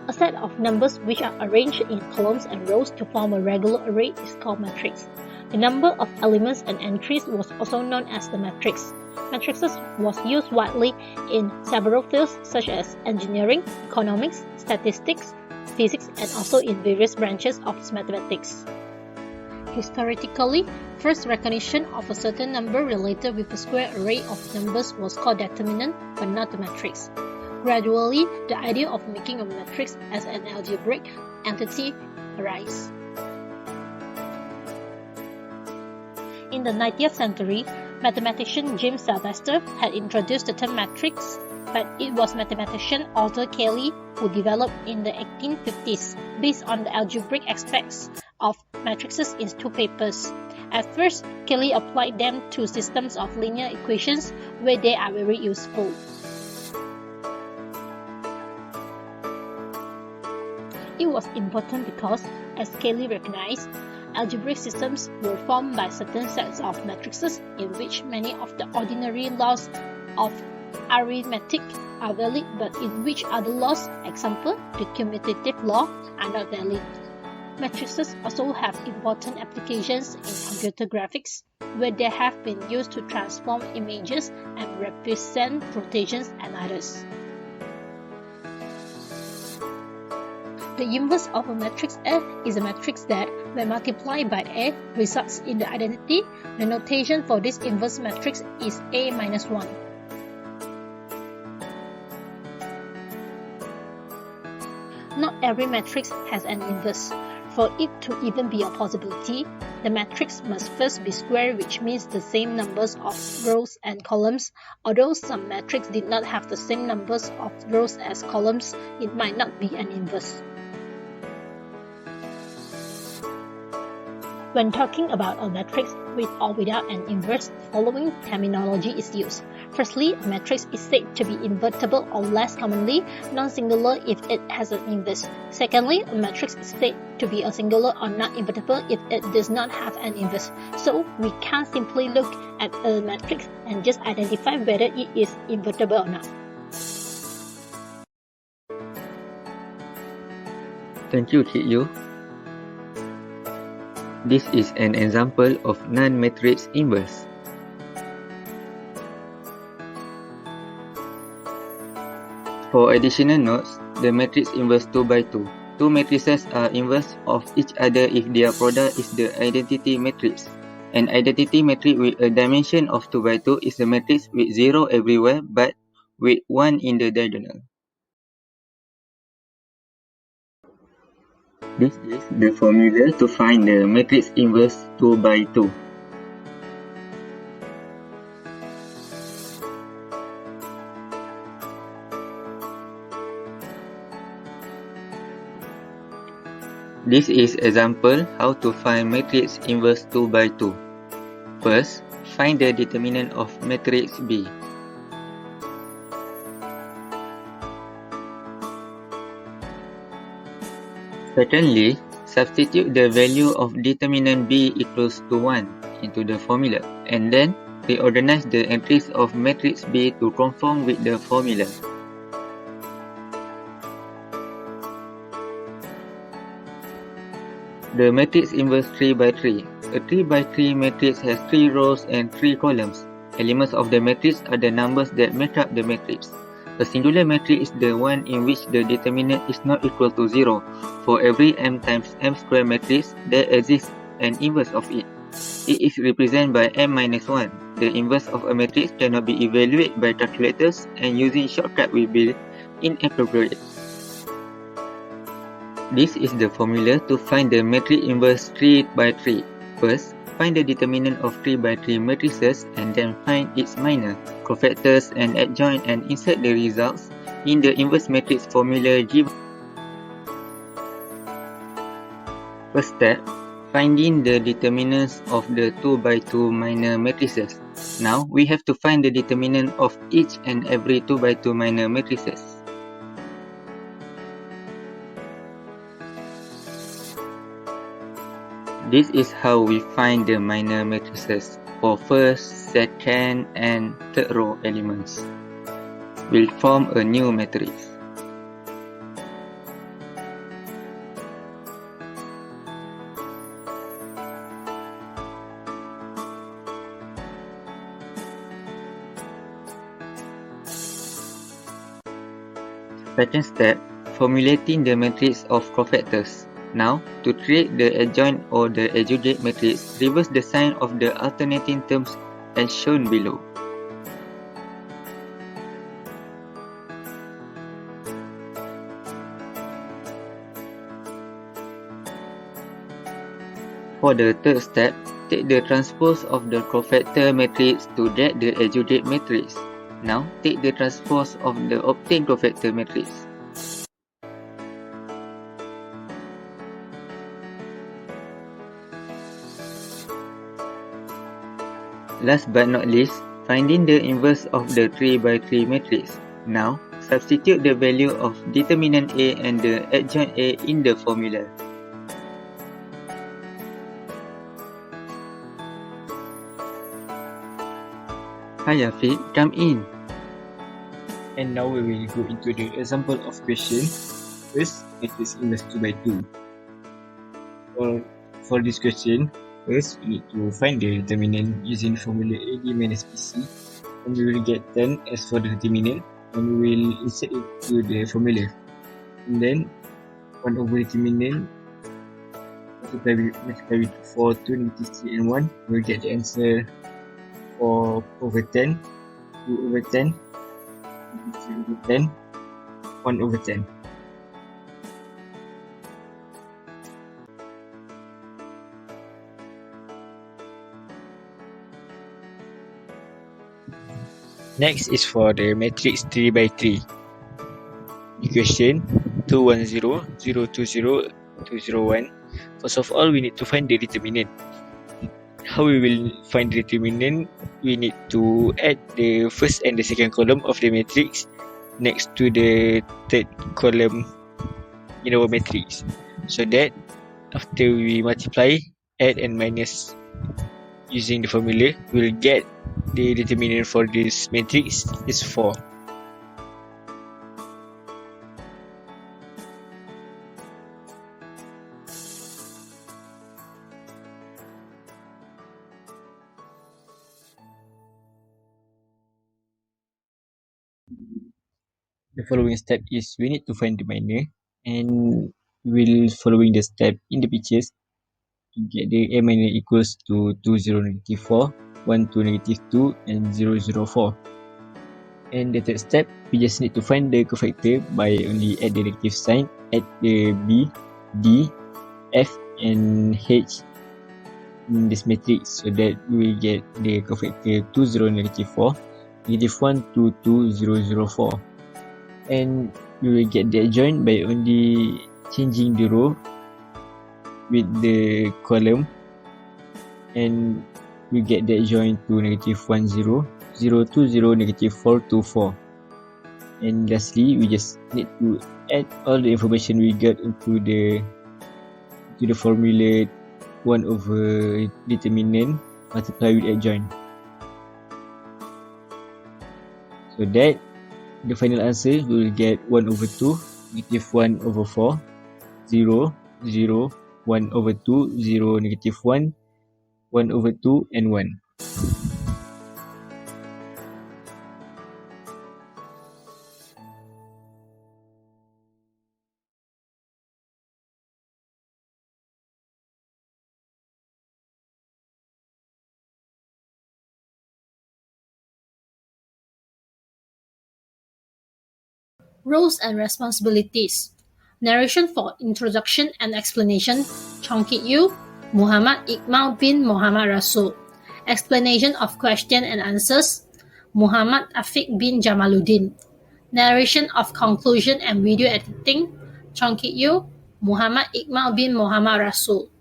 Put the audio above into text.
A set of numbers which are arranged in columns and rows to form a regular array is called matrix. The number of elements and entries was also known as the matrix. Matrices was used widely in several fields such as engineering, economics, statistics, physics, and also in various branches of mathematics. Historically, first recognition of a certain number related with a square array of numbers was called determinant, but not the matrix. Gradually, the idea of making a matrix as an algebraic entity arose. In the 19th century, mathematician James Sylvester had introduced the term matrix, but it was mathematician Arthur Cayley who developed in the 1850s based on the algebraic aspects of matrices in two papers. At first, Cayley applied them to systems of linear equations where they are very useful. It was important because, as Cayley recognized, algebraic systems were formed by certain sets of matrices in which many of the ordinary laws of arithmetic are valid, but in which other laws, example, the commutative law, are not valid. Matrices also have important applications in computer graphics, where they have been used to transform images and represent rotations and others. The inverse of a matrix A is a matrix that, when multiplied by A, results in the identity. The notation for this inverse matrix is A minus 1. Not every matrix has an inverse. For it to even be a possibility, the matrix must first be square, which means the same numbers of rows and columns. Although some matrices did not have the same numbers of rows as columns, it might not be an inverse. When talking about a matrix with or without an inverse, the following terminology is used. Firstly, a matrix is said to be invertible or less commonly non-singular if it has an inverse. Secondly, a matrix is said to be a singular or not invertible if it does not have an inverse. So, we can't simply look at a matrix and just identify whether it is invertible or not. Thank you, Cik Yu. This is an example of non-matrix inverse. For additional notes, the matrix inverse 2 by 2. Two matrices are inverse of each other if their product is the identity matrix. An identity matrix with a dimension of 2 by 2 is a matrix with 0 everywhere but with 1 in the diagonal. This is the formula to find the matrix inverse 2 by 2. This is example how to find matrix inverse 2 by 2. First, find the determinant of matrix B. Secondly, substitute the value of determinant B equals to 1 into the formula, and then reorganize the entries of matrix B to conform with the formula. The matrix inverse 3 by 3. A 3 by 3 matrix has 3 rows and 3 columns. Elements of the matrix are the numbers that make up the matrix. A singular matrix is the one in which the determinant is not equal to 0. For every m times m square matrix, there exists an inverse of it. It is represented by m minus 1. The inverse of a matrix cannot be evaluated by calculators, and using shortcut will be inappropriate. This is the formula to find the matrix inverse 3 by 3. First, find the determinant of 3 by 3 matrices and then find its minor, cofactors and adjoint, and insert the results in the inverse matrix formula G. First step, finding the determinants of the 2 by 2 minor matrices. Now, we have to find the determinant of each and every 2 by 2 minor matrices. This is how we find the minor matrices for first, second, and third row elements. We'll form a new matrix. Second step, formulating the matrix of cofactors. Now, to create the adjoint or the adjugate matrix, reverse the sign of the alternating terms as shown below. For the third step, take the transpose of the cofactor matrix to get the adjugate matrix. Now, take the transpose of the obtained cofactor matrix. Last but not least, finding the inverse of the 3 by 3 matrix. Now, substitute the value of determinant A and the adjoint A in the formula. Hi Afiq, come in. And now we will go into the example of question. First, it is inverse 2 by 2. For this question, first we need to find the determinant using formula AD minus BC, and we will get 10 as for the determinant, and we will insert it to the formula. And then 1 over determinant multiply with 4, 2, negative 3 and 1, we will get the answer 4 over 10, 2 over 10, 3 over 10, 1 over 10. Next is for the matrix 3 by 3. Equation 2, 1, 0, 0, 2, 0, 2, 0, 1. First of all, we need to find the determinant. How we will find the determinant? We need to add the first and the second column of the matrix next to the third column in our matrix, so that after we multiply, add and minus using the formula, we'll get the determinant for this matrix is 4. The following step is we need to find the minor, and we'll following the step in the pictures to get the A minor equals to 2, 0, negative 4, 1, 2, negative 2, and 0, 0, 4. And the third step, we just need to find the cofactor by only add the negative sign, add the B, D, F, and H in this matrix, so that we will get the cofactor 2, 0, negative 4, negative 1, 2, 2, 0, 0, 4. And we will get the adjoint by only changing the row with the column, and we get the adjoint to negative 1, 0, 0, 2, 0, negative 4, 2, 4. And lastly, we just need to add all the information we got into the formula 1 over determinant multiply with adjoint, so that the final answer we will get 1 over 2, negative 1 over 4, 0, 0, 1 over 2, 0, negative 1, 1 over 2, and 1. Roles and responsibilities. Narration for introduction and explanation, Chongkit Yu, Muhammad Iqmal bin Muhammad Rasul. Explanation of question and answers, Muhammad Afiq bin Jamaluddin. Narration of conclusion and video editing, Chongkit Yu, Muhammad Iqmal bin Muhammad Rasul.